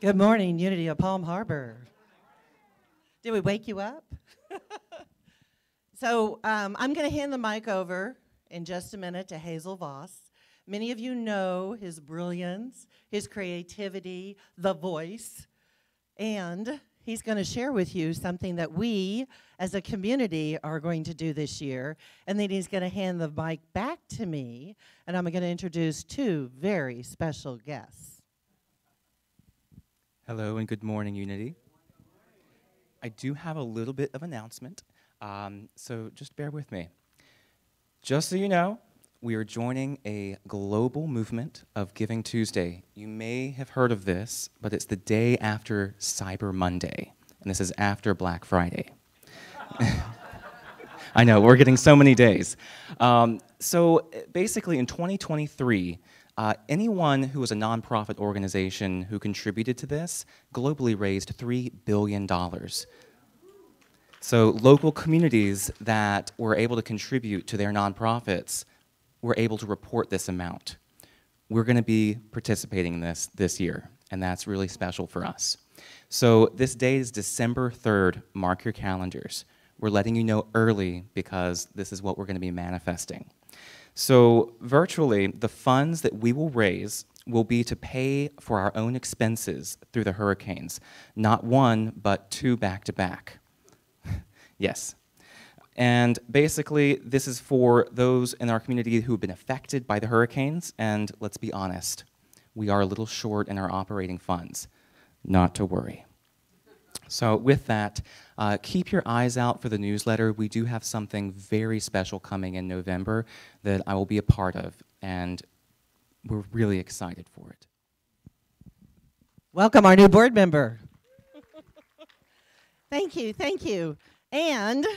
Good morning, Unity of Palm Harbor. Did we wake you up? I'm going to hand the mic over in just a minute to Hazel Voss. Many of you know his brilliance, his creativity, the voice, and he's going to share with you something that we as a community are going to do this year, and then he's going to hand the mic back to me, and I'm going to introduce two very special guests. Hello and good morning, Unity. I do have a little bit of announcement, so just bear with me. Just so you know, we are joining a global movement of Giving Tuesday. You may have heard of this, but it's the day after Cyber Monday, and this is after Black Friday. I know, we're getting so many days. So basically in 2023, anyone who was a nonprofit organization who contributed to this globally raised $3 billion. So local communities that were able to contribute to their nonprofits were able to report this amount. We're going to be participating in this year, and that's really special for us. So this day is December 3rd. Mark your calendars. We're letting you know early because this is what we're going to be manifesting. So virtually, the funds that we will raise will be to pay for our own expenses through the hurricanes. Not one, but two back-to-back. Yes. And basically, this is for those in our community who have been affected by the hurricanes, and let's be honest, we are a little short in our operating funds. Not to worry. So with that, keep your eyes out for the newsletter. We do have something very special coming in November that I will be a part of, and we're really excited for it. Welcome our new board member. Thank you, thank you. And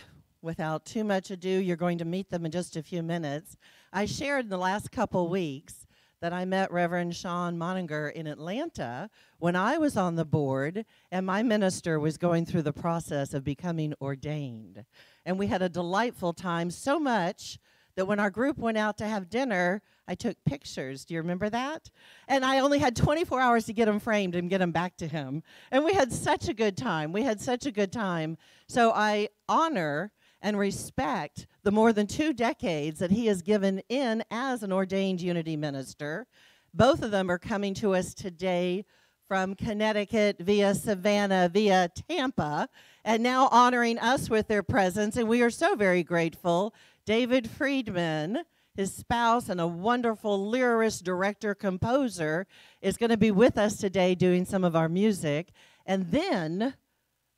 without too much ado, you're going to meet them in just a few minutes. I shared in the last couple weeks that I met Reverend Sean Moninger in Atlanta when I was on the board and my minister was going through the process of becoming ordained. And we had a delightful time, so much that when our group went out to have dinner, I took pictures. Do you remember that? And I only had 24 hours to get them framed and get them back to him. And we had such a good time. We had such a good time. So I honor and respect the more than 2 decades that he has given in as an ordained Unity minister. Both of them are coming to us today from Connecticut via Savannah, via Tampa, and now honoring us with their presence, and we are so very grateful. David Friedman, his spouse and a wonderful lyricist, director, composer, is going to be with us today doing some of our music. And then,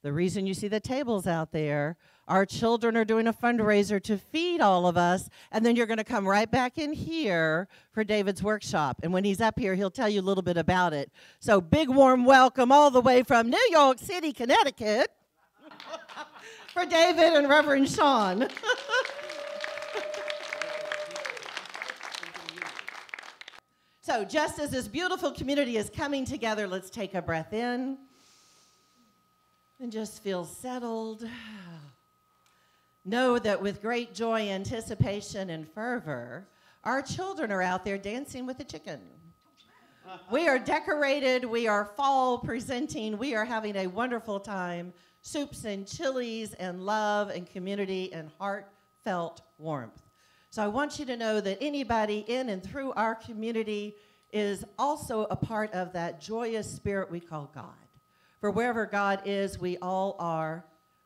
the reason you see the tables out there, our children are doing a fundraiser to feed all of us, and then you're going to come right back in here for David's workshop. And when he's up here, he'll tell you a little bit about it. So big warm welcome all the way from New York City, Connecticut, for David and Reverend Sean. So just as this beautiful community is coming together, let's take a breath in and just feel settled. Know that with great joy, anticipation, and fervor, our children are out there dancing with the chicken. We are decorated, we are fall presenting, we are having a wonderful time, soups and chilies and love and community and heartfelt warmth. So I want you to know that anybody in and through our community is also a part of that joyous spirit we call God. For wherever God is, we all are.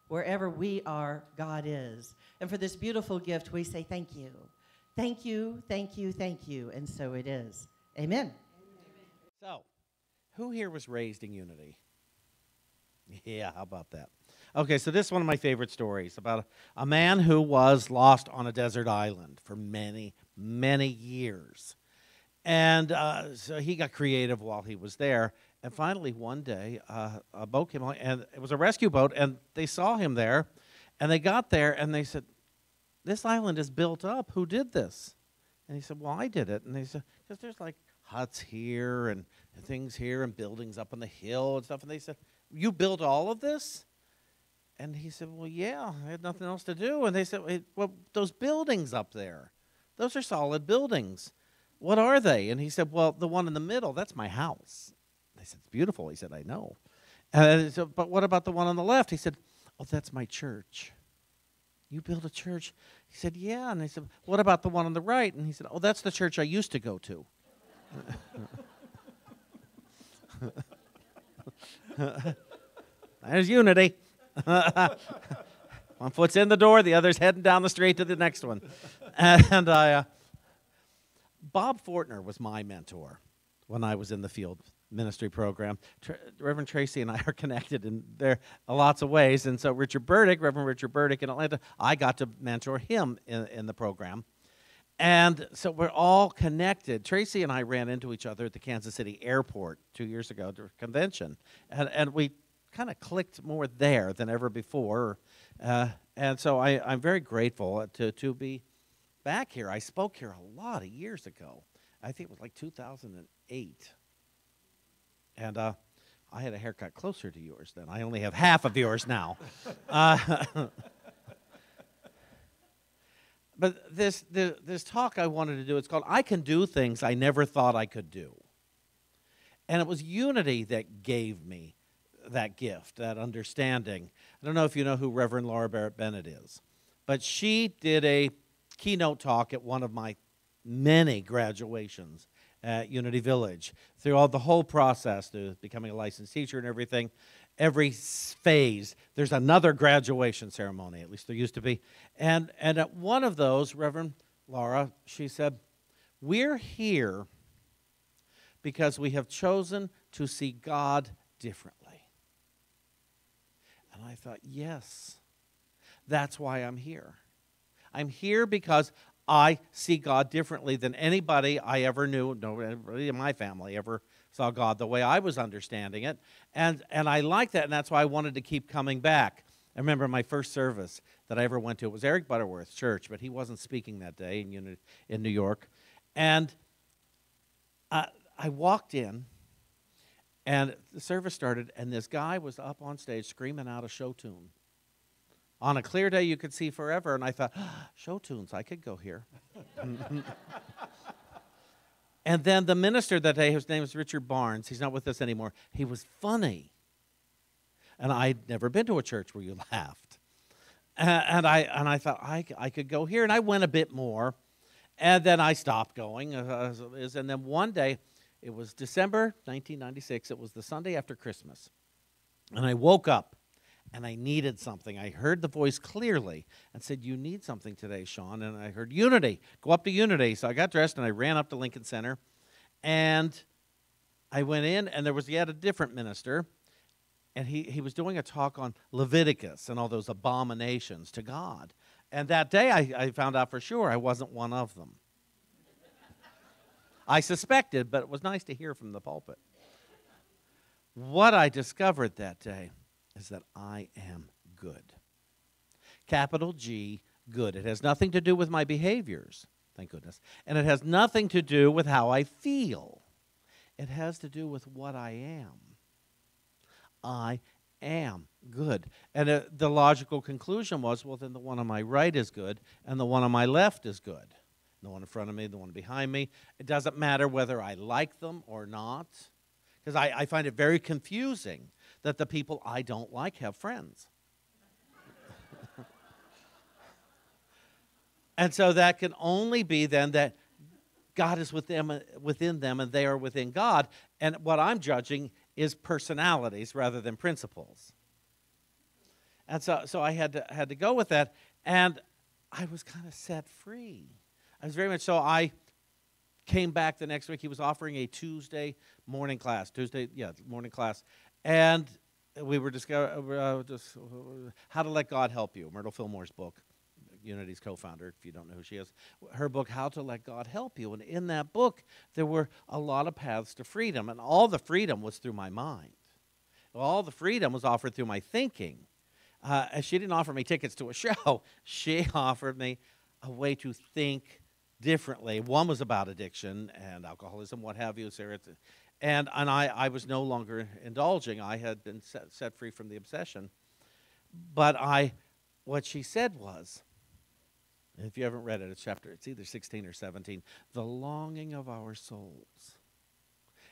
Wherever we are, God is. And for this beautiful gift, we say thank you. Thank you, thank you, thank you. And so it is. Amen. So, who here was raised in Unity? Yeah, how about that? Okay, so this is one of my favorite stories about a man who was lost on a desert island for many, many years. And so he got creative while he was there. And finally, one day, a boat came along, and it was a rescue boat, and they saw him there. And they got there, and they said, this island is built up. Who did this? And he said, well, I did it. And they said, because there's like huts here and things here and buildings up on the hill and stuff. And they said, you built all of this? And he said, well, yeah, I had nothing else to do. And they said, well, those buildings up there, those are solid buildings. What are they? And he said, well, the one in the middle, that's my house. I said, it's beautiful. He said, I know. So, but what about the one on the left? He said, oh, that's my church. You built a church? He said, yeah. And I said, what about the one on the right? And he said, oh, that's the church I used to go to. There's unity. One foot's in the door, the other's heading down the street to the next one. And Bob Fortner was my mentor when I was in the field ministry program. Reverend Tracey and I are connected in there lots of ways. And so Reverend Richard Burdick in Atlanta, I got to mentor him in the program. And so we're all connected. Tracey and I ran into each other at the Kansas City airport 2 years ago to a convention. And we kind of clicked more there than ever before. And so I'm very grateful to be back here. I spoke here a lot of years ago. I think it was like 2008. And I had a haircut closer to yours then. I only have half of yours now. But this talk I wanted to do, it's called I Can Do Things I Never Thought I Could Do. And it was unity that gave me that gift, that understanding. I don't know if you know who Reverend Laura Barrett Bennett is, but she did a keynote talk at one of my many graduations at Unity Village. Through all the whole process to becoming a licensed teacher and everything, every phase, there's another graduation ceremony, at least there used to be. And at one of those, Reverend Laura, she said, we're here because we have chosen to see God differently. And I thought, yes, that's why I'm here. I'm here because I see God differently than anybody I ever knew. Nobody in my family ever saw God the way I was understanding it. And I like that, and that's why I wanted to keep coming back. I remember my first service that I ever went to. It was Eric Butterworth's church, but he wasn't speaking that day in New York. And I walked in, and the service started, and this guy was up on stage screaming out a show tune. On a clear day, you could see forever, and I thought, show tunes, I could go here. And then the minister that day, his name was Richard Barnes. He's not with us anymore. He was funny. And I'd never been to a church where you laughed. And I thought, I could go here, and I went a bit more. And then I stopped going. And then one day, it was December 1996. It was the Sunday after Christmas. And I woke up, and I needed something. I heard the voice clearly and said, you need something today, Sean. And I heard Unity. Go up to Unity. So I got dressed, and I ran up to Lincoln Center. And I went in, and there was yet a different minister. And he was doing a talk on Leviticus and all those abominations to God. And that day, I found out for sure I wasn't one of them. I suspected, but it was nice to hear from the pulpit. What I discovered that day is that I am good. Capital G, good. It has nothing to do with my behaviors, thank goodness. And it has nothing to do with how I feel. It has to do with what I am. I am good. And the logical conclusion was, well, then the one on my right is good, and the one on my left is good. The one in front of me, the one behind me. It doesn't matter whether I like them or not, because I find it very confusing that the people I don't like have friends. And so that can only be then that God is within them and they are within God. And what I'm judging is personalities rather than principles. And so I had to go with that, and I was kind of set free. I was very much so. I came back the next week. He was offering a Tuesday morning class. And we were discussing How to Let God Help You, Myrtle Fillmore's book, Unity's co-founder, if you don't know who she is. Her book, How to Let God Help You. And in that book, there were a lot of paths to freedom. And all the freedom was through my mind. All the freedom was offered through my thinking. She didn't offer me tickets to a show. She offered me a way to think differently. One was about addiction and alcoholism, what have you. And I was no longer indulging. I had been set free from the obsession. But what she said was, if you haven't read it, it's either 16 or 17, the longing of our souls.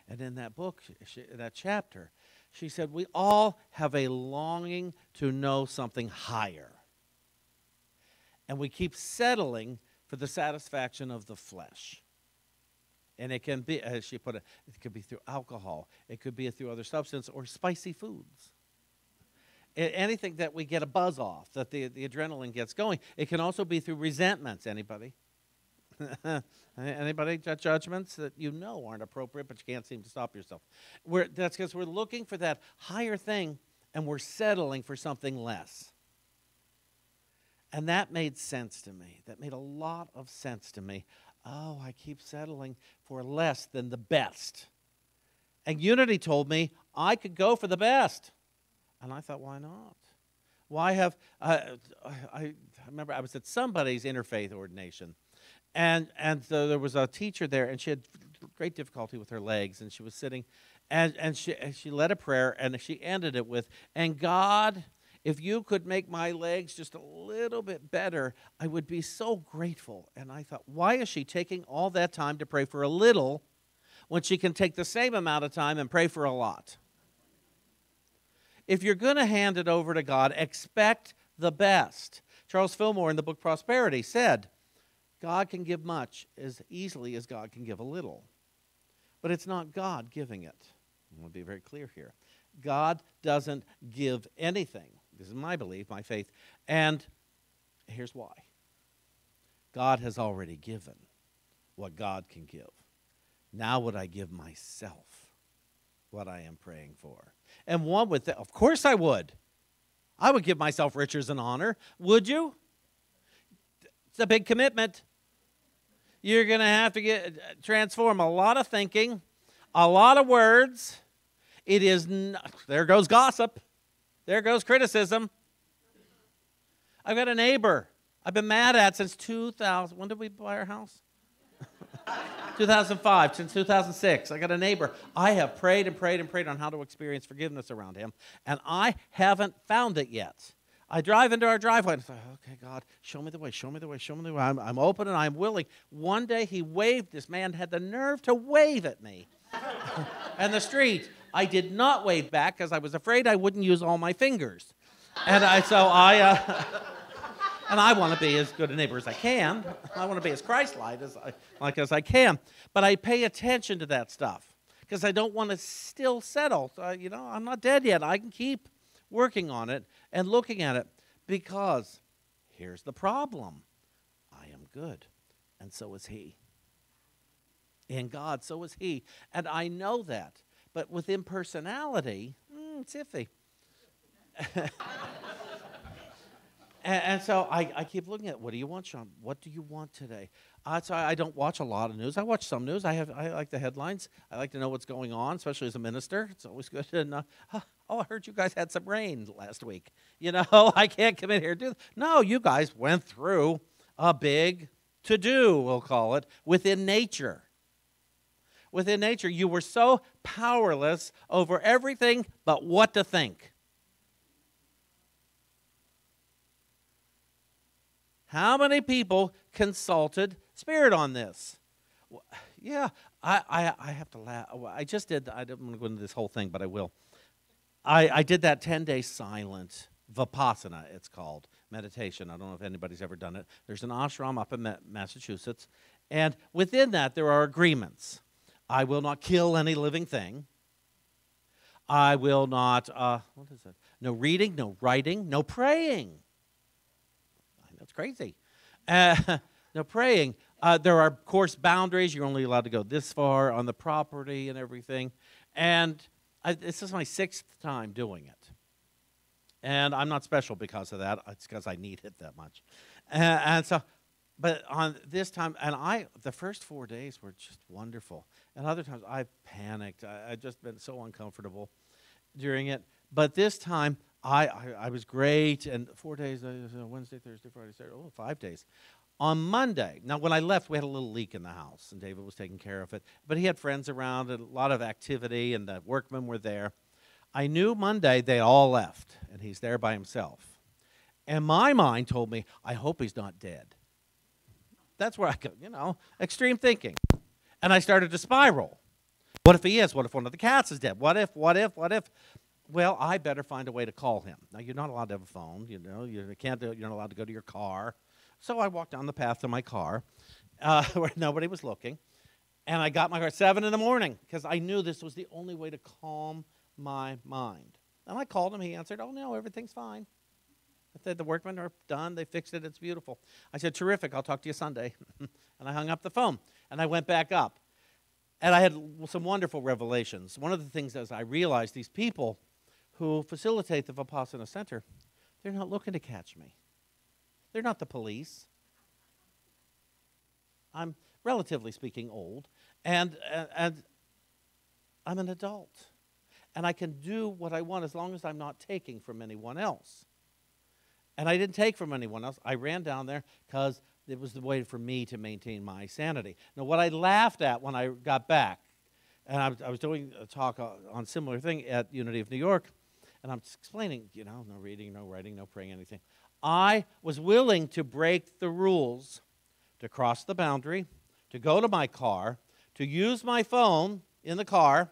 And in that book, that chapter, she said, we all have a longing to know something higher. And we keep settling for the satisfaction of the flesh. And it can be, as she put it, it could be through alcohol. It could be through other substances or spicy foods. Anything that we get a buzz off, that the adrenaline gets going. It can also be through resentments. Anybody? Anybody got judgments that you know aren't appropriate, but you can't seem to stop yourself? That's because we're looking for that higher thing, and we're settling for something less. And that made sense to me. That made a lot of sense to me. Oh, I keep settling for less than the best. And Unity told me I could go for the best. And I thought, why not? Why have, I remember I was at somebody's interfaith ordination. And so there was a teacher there, and she had great difficulty with her legs. And she was sitting, and she led a prayer, and she ended it with, and God, if you could make my legs just a little bit better, I would be so grateful. And I thought, why is she taking all that time to pray for a little when she can take the same amount of time and pray for a lot? If you're going to hand it over to God, expect the best. Charles Fillmore in the book Prosperity said, God can give much as easily as God can give a little. But it's not God giving it. I want to be very clear here. God doesn't give anything. This is my belief, my faith. And here's why. God has already given what God can give. Now would I give myself what I am praying for? And one would think, of course I would. I would give myself riches and honor. Would you? It's a big commitment. You're going to have to transform a lot of thinking, a lot of words. It is, there goes gossip. There goes criticism. I've got a neighbor I've been mad at since 2000. When did we buy our house? 2005, since 2006. I got a neighbor. I have prayed and prayed and prayed on how to experience forgiveness around him, and I haven't found it yet. I drive into our driveway and I thought, okay, God, show me the way, show me the way, show me the way. I'm open and I'm willing. One day he waved. This man had the nerve to wave at me in the street. I did not wave back because I was afraid I wouldn't use all my fingers. And I want to be as good a neighbor as I can. I want to be as Christ-like as I can. But I pay attention to that stuff because I don't want to still settle. I'm not dead yet. I can keep working on it and looking at it, because here's the problem. I am good, and so is he. In God, so is he. And I know that. But with impersonality, it's iffy. And so I keep looking at, what do you want, Sean? What do you want today? So I don't watch a lot of news. I watch some news. I like the headlines. I like to know what's going on, especially as a minister. It's always good to know. Oh, I heard you guys had some rain last week. I can't come in here and do that. No, you guys went through a big to-do, we'll call it, within nature. Within nature, you were so powerless over everything but what to think. How many people consulted Spirit on this? Yeah, I have to laugh. I just did, I don't want to go into this whole thing, but I will. I did that 10-day silent Vipassana, it's called, meditation. I don't know if anybody's ever done it. There's an ashram up in Massachusetts, and within that there are agreements. I will not kill any living thing. I will not, what is it? No reading, no writing, no praying. That's crazy. No praying. There are, of course, boundaries. You're only allowed to go this far on the property and everything. And this is my 6th time doing it. And I'm not special because of that. It's because I need it that much. And so, but on this time, and the first 4 days were just wonderful. And other times I panicked. I've just been so uncomfortable during it. But this time, I was great, and 4 days, Wednesday, Thursday, Friday, Saturday, 5 days. On Monday, now when I left, we had a little leak in the house, and David was taking care of it. But he had friends around, and a lot of activity, and the workmen were there. I knew Monday they all left, and he's there by himself. And my mind told me, I hope he's not dead. That's where I go, extreme thinking. And I started to spiral. What if he is? What if one of the cats is dead? What if? Well, I better find a way to call him. Now, you're not allowed to have a phone. You know, you can't. You're not allowed to go to your car. So I walked down the path to my car, where nobody was looking, and I got my car at 7 in the morning because I knew this was the only way to calm my mind. And I called him. He answered, "Oh no, everything's fine. The workmen are done. They fixed it. It's beautiful." I said, "Terrific. I'll talk to you Sunday." And I hung up the phone, and I went back up. And I had some wonderful revelations. One of the things is I realized these people who facilitate the Vipassana Center, they're not looking to catch me. They're not the police. I'm, relatively speaking, old, and I'm an adult. And I can do what I want as long as I'm not taking from anyone else. And I didn't take from anyone else. I ran down there because it was the way for me to maintain my sanity. Now, what I laughed at when I got back, and I was doing a talk on similar thing at Unity of New York, and I'm explaining, you know, no reading, no writing, no praying, anything. I was willing to break the rules, to cross the boundary, to go to my car, to use my phone in the car,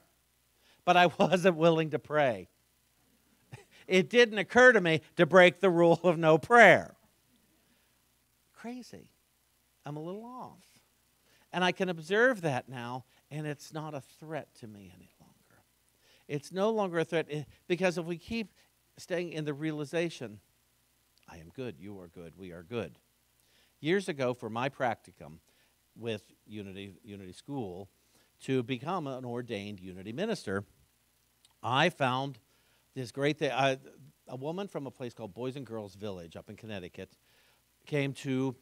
but I wasn't willing to pray. It didn't occur to me to break the rule of no prayer. Crazy. I'm a little off. And I can observe that now, and it's not a threat to me any longer. It's no longer a threat, because if we keep staying in the realization, I am good, you are good, we are good. Years ago, for my practicum with Unity School, to become an ordained Unity minister, I found this great thing. A woman from a place called Boys and Girls Village up in Connecticut came to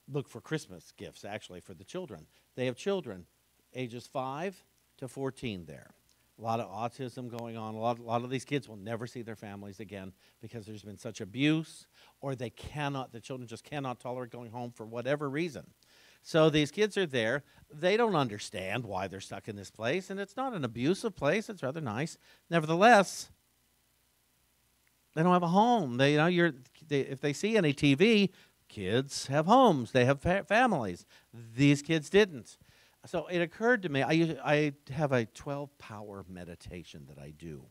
look for Christmas gifts, actually, for the children. They have children ages 5 to 14 there. A lot of autism going on. A lot of these kids will never see their families again because there's been such abuse, or the children just cannot tolerate going home for whatever reason. So these kids are there. They don't understand why they're stuck in this place, and it's not an abusive place. It's rather nice. Nevertheless, they don't have a home. If they see any TV, kids have homes. They have families. These kids didn't. So it occurred to me, I have a 12-power meditation that I do.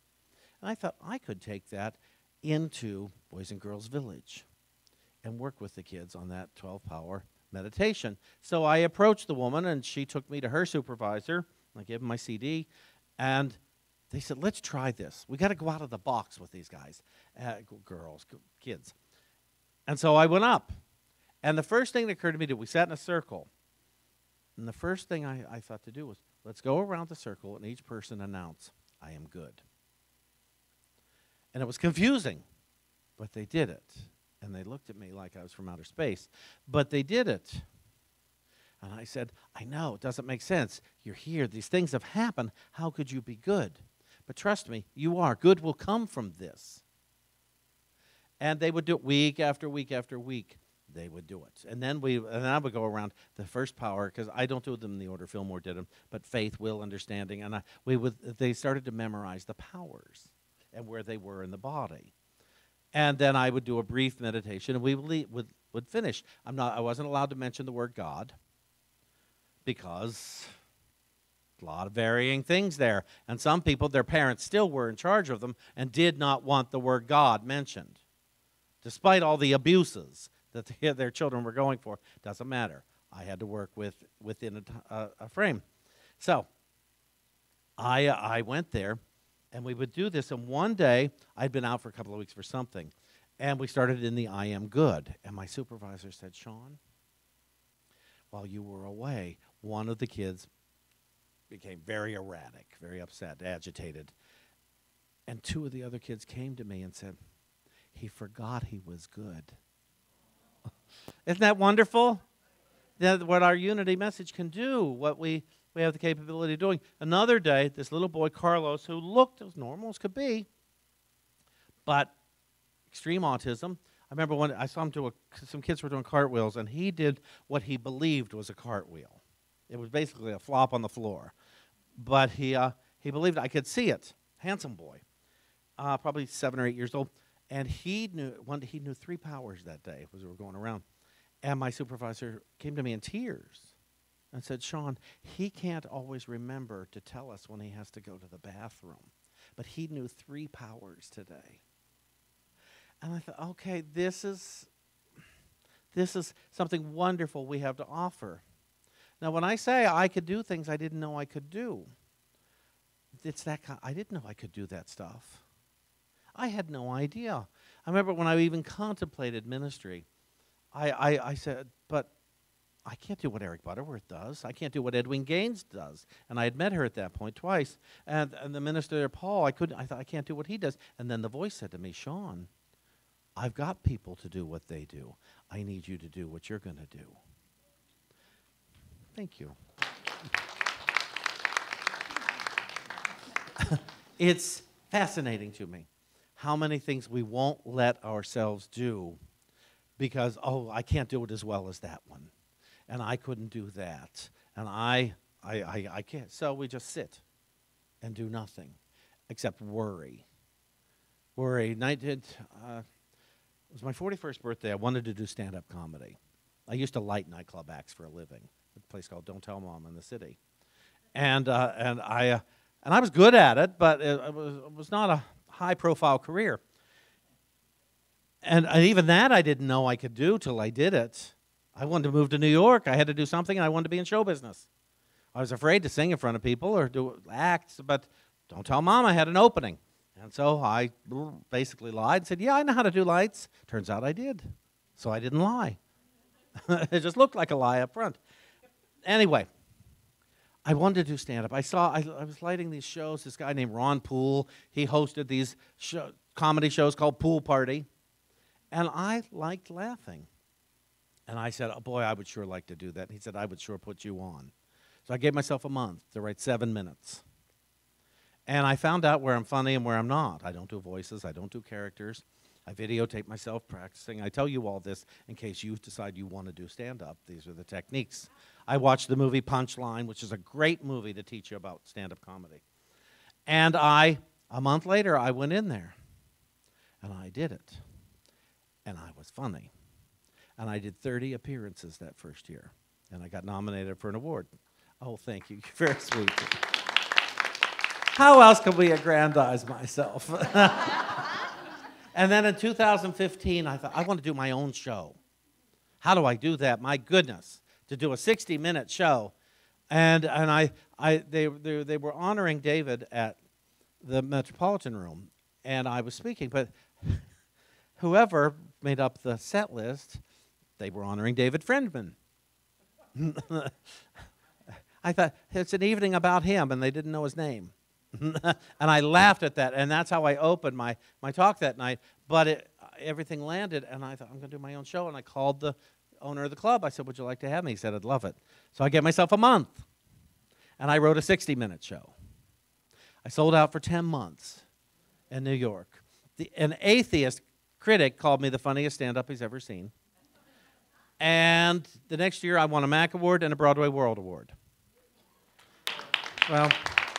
And I thought I could take that into Boys and Girls Village and work with the kids on that 12-power meditation. So I approached the woman, and she took me to her supervisor. I gave him my CD, and they said, "Let's try this. We got to go out of the box with these guys, kids." And so I went up, and the first thing that occurred to me, we sat in a circle, and the first thing I thought to do was, let's go around the circle and each person announce, "I am good." And it was confusing, but they did it. And they looked at me like I was from outer space. But they did it. And I said, "I know, it doesn't make sense. You're here. These things have happened. How could you be good? But trust me, you are. Good will come from this." And they would do it week after week after week. They would do it. And then I would go around the first power, because I don't do them in the order Fillmore did them, but faith, will, understanding. And they started to memorize the powers and where they were in the body. And then I would do a brief meditation, and we would finish. I wasn't allowed to mention the word God, because a lot of varying things there. And some people, their parents still were in charge of them and did not want the word God mentioned, despite all the abuses that their children were going for. Doesn't matter. I had to work within a frame. So I went there. And we would do this, and one day, I'd been out for a couple of weeks for something, and we started in the I am good. And my supervisor said, "Sean, while you were away, one of the kids became very erratic, very upset, agitated. And two of the other kids came to me and said, 'He forgot he was good.'" Isn't that wonderful? That's what our unity message can do, what we have the capability of doing. Another day, this little boy, Carlos, who looked as normal as could be, but extreme autism. I remember when I saw him some kids were doing cartwheels, and he did what he believed was a cartwheel. It was basically a flop on the floor. But he believed it. I could see it. Handsome boy, probably 7 or 8 years old. And he knew 3 powers that day as we were going around. And my supervisor came to me in tears. and said, Sean, he can't always remember to tell us when he has to go to the bathroom, but he knew 3 powers today. And I thought, okay, this is something wonderful we have to offer. Now, when I say I could do things I didn't know I could do, it's that I didn't know I could do that stuff. I had no idea. I remember when I even contemplated ministry, I said, but I can't do what Eric Butterworth does. I can't do what Edwin Gaines does. And I had met her at that point twice. And the minister there, Paul, I thought, I can't do what he does. And then the voice said to me, Sean, I've got people to do what they do. I need you to do what you're going to do. Thank you. It's fascinating to me how many things we won't let ourselves do because, oh, I can't do it as well as that one. And I couldn't do that. And I can't. So we just sit and do nothing except worry. Worry. It was my 41st birthday. I wanted to do stand-up comedy. I used to light nightclub acts for a living. A place called Don't Tell Mom in the city. And I was good at it, but it was not a high-profile career. And even that I didn't know I could do till I did it. I wanted to move to New York. I had to do something, and I wanted to be in show business. I was afraid to sing in front of people or do acts, but Don't Tell Mom I had an opening. And so I basically lied and said, yeah, I know how to do lights. Turns out I did. So I didn't lie. It just looked like a lie up front. Anyway, I wanted to do stand-up. I was lighting these shows. This guy named Ron Poole, he hosted these comedy shows called Pool Party. And I liked laughing. And I said, oh, boy, I would sure like to do that. And he said, I would sure put you on. So I gave myself a month to write 7 minutes. And I found out where I'm funny and where I'm not. I don't do voices. I don't do characters. I videotape myself practicing. I tell you all this in case you decide you want to do stand-up. These are the techniques. I watched the movie Punchline, which is a great movie to teach you about stand-up comedy. And a month later, I went in there. And I did it. And I was funny. And I did 30 appearances that first year. And I got nominated for an award. Oh, thank you. You're very sweet. How else can we aggrandize myself? And then in 2015, I thought, I want to do my own show. How do I do that? My goodness, to do a 60-minute show. And they were honoring David at the Metropolitan Room. And I was speaking, but whoever made up the set list, they were honoring David Friedman. I thought, it's an evening about him, and they didn't know his name. And I laughed at that, and that's how I opened my talk that night. But everything landed, and I thought, I'm going to do my own show. And I called the owner of the club. I said, would you like to have me? He said, I'd love it. So I gave myself a month, and I wrote a 60-minute show. I sold out for 10 months in New York. An atheist critic called me the funniest stand-up he's ever seen. And the next year, I won a MAC Award and a Broadway World Award. Well,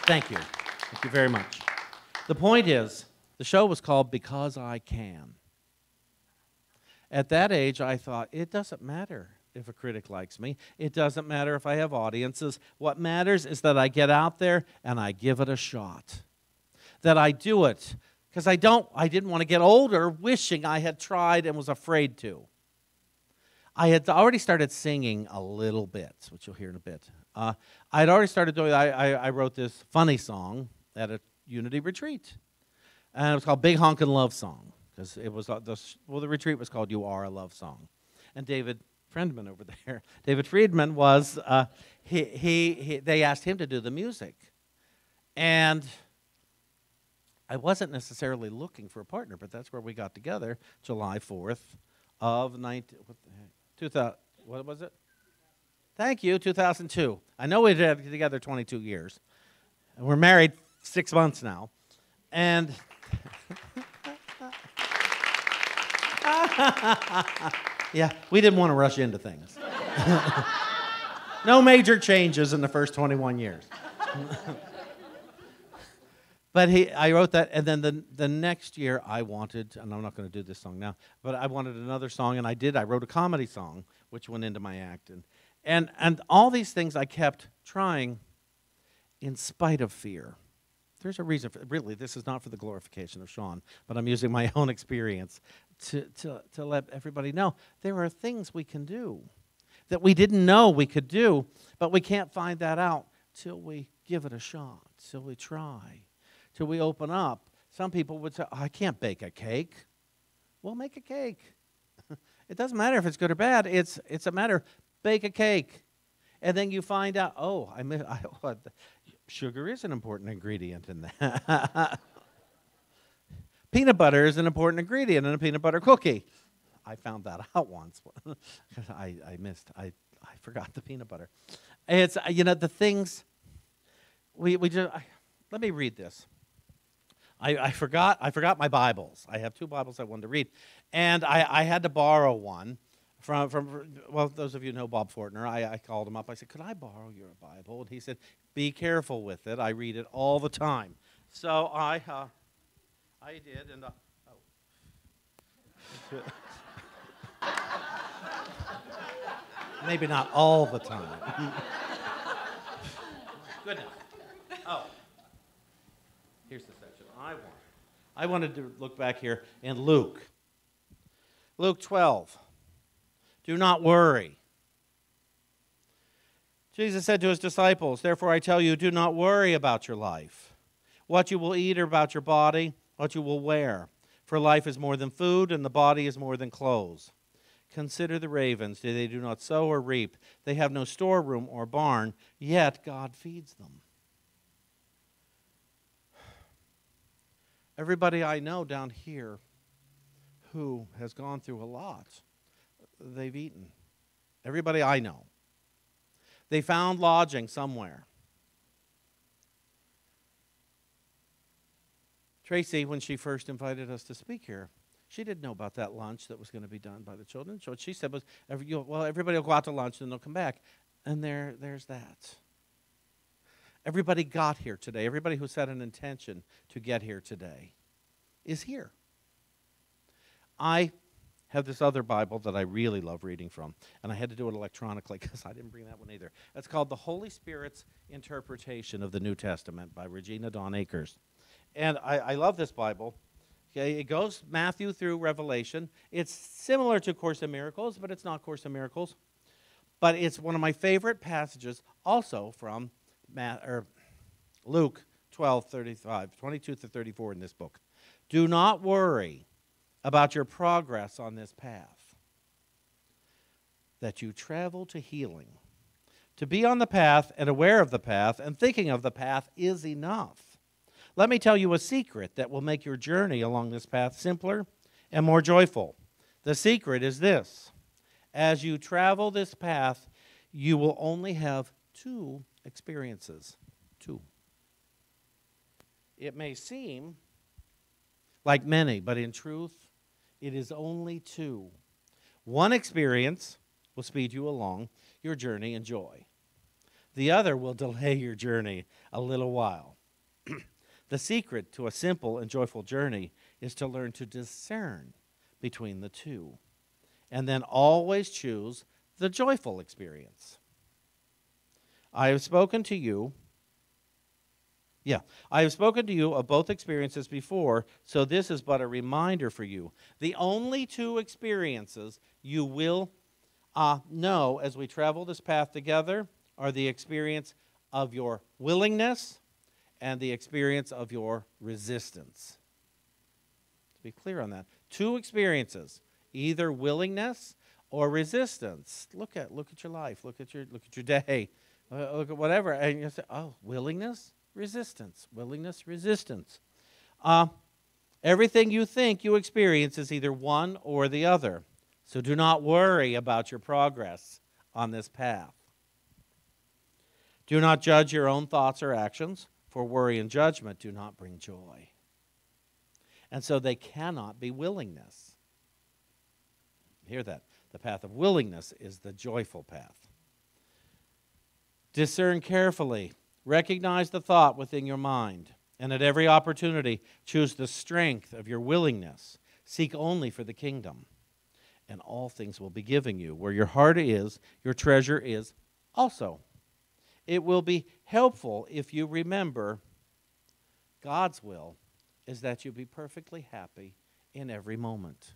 thank you. Thank you very much. The point is, the show was called Because I Can. At that age, I thought, it doesn't matter if a critic likes me. It doesn't matter if I have audiences. What matters is that I get out there and I give it a shot. That I do it. Because I didn't want to get older wishing I had tried and was afraid to. I had already started singing a little bit, which you'll hear in a bit. I had already started doing, I wrote this funny song at a Unity retreat. And it was called Big Honkin' Love Song. Because it was, the retreat was called You Are a Love Song. And David Friedman over there, David Friedman was, they asked him to do the music. And I wasn't necessarily looking for a partner, but that's where we got together, July 4th of 2000, what was it? Thank you, 2002. I know we've been together 22 years. And we're married 6 months now. And yeah, we didn't want to rush into things. No major changes in the first 21 years. But I wrote that, and then the next year I wanted, and I'm not going to do this song now, but I wanted another song, and I did. I wrote a comedy song, which went into my act, And all these things I kept trying in spite of fear. There's a reason for really, this is not for the glorification of Sean, but I'm using my own experience to let everybody know there are things we can do that we didn't know we could do, but we can't find that out till we give it a shot, till we try, till we open up. Some people would say, oh, I can't bake a cake. Well, make a cake. It doesn't matter if it's good or bad. It's a matter of bake a cake. And then you find out, oh, sugar is an important ingredient in that. Peanut butter is an important ingredient in a peanut butter cookie. I found that out once. I forgot the peanut butter. It's, the things, let me read this. I forgot my Bibles. I have 2 Bibles I wanted to read. And I had to borrow one from those of you who know Bob Fortner. I called him up. I said, could I borrow your Bible? And he said, be careful with it. I read it all the time. So I did, and maybe not all the time. Goodness. Oh. Here's the section I wanted to look back here in Luke. Luke 12. Do not worry. Jesus said to his disciples, therefore I tell you, do not worry about your life, what you will eat or about your body, what you will wear. For life is more than food, and the body is more than clothes. Consider the ravens. They do not sow or reap. They have no storeroom or barn, yet God feeds them. Everybody I know down here who has gone through a lot, they've eaten. Everybody I know. They found lodging somewhere. Tracey, when she first invited us to speak here, she didn't know about that lunch that was going to be done by the children. So what she said was, everybody will go out to lunch and they'll come back. And there's that. Everybody got here today. Everybody who set an intention to get here today is here. I have this other Bible that I really love reading from, and I had to do it electronically because I didn't bring that one either. It's called The Holy Spirit's Interpretation of the New Testament by Regina Dawn Akers. And I love this Bible. Okay, it goes Matthew through Revelation. It's similar to Course in Miracles, but it's not Course in Miracles. But it's one of my favorite passages also from Luke 12:35, 22 to 34 in this book. Do not worry about your progress on this path, that you travel to healing. To be on the path and aware of the path and thinking of the path is enough. Let me tell you a secret that will make your journey along this path simpler and more joyful. The secret is this. As you travel this path, you will only have 2 experiences. 2. It may seem like many, but in truth, it is only 2. One experience will speed you along your journey in joy. The other will delay your journey a little while. The secret to a simple and joyful journey is to learn to discern between the 2, and then always choose the joyful experience. I have spoken to you of both experiences before, so this is but a reminder for you. The only 2 experiences you will know as we travel this path together are the experience of your willingness and the experience of your resistance. To be clear on that. 2 experiences, either willingness or resistance. Look at your life, look at your day, look at whatever, and you say, oh, willingness, resistance, willingness, resistance. Everything you think you experience is either one or the other. So do not worry about your progress on this path. Do not judge your own thoughts or actions, for worry and judgment do not bring joy. And so they cannot be willingness. Hear that. The path of willingness is the joyful path. Discern carefully. Recognize the thought within your mind, and at every opportunity, choose the strength of your willingness. Seek only for the kingdom. and all things will be given you. Where your heart is, your treasure is also. It will be helpful if you remember God's will is that you be perfectly happy in every moment.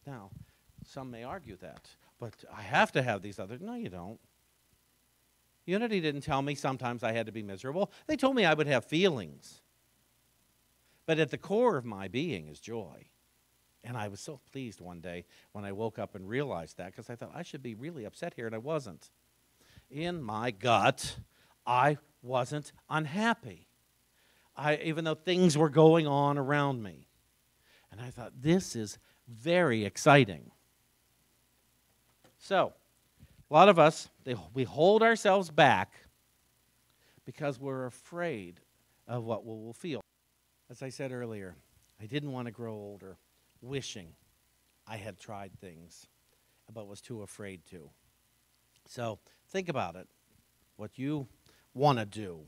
Now, some may argue that, but I have to have these others. No, you don't. Unity didn't tell me sometimes I had to be miserable. They told me I would have feelings. But at the core of my being is joy. And I was so pleased one day when I woke up and realized that, because I thought I should be really upset here, and I wasn't. In my gut, I wasn't unhappy, even though things were going on around me. And I thought, this is very exciting. So, a lot of us, we hold ourselves back because we're afraid of what we will feel. As I said earlier, I didn't want to grow older wishing I had tried things, but was too afraid to. So think about it, what you want to do.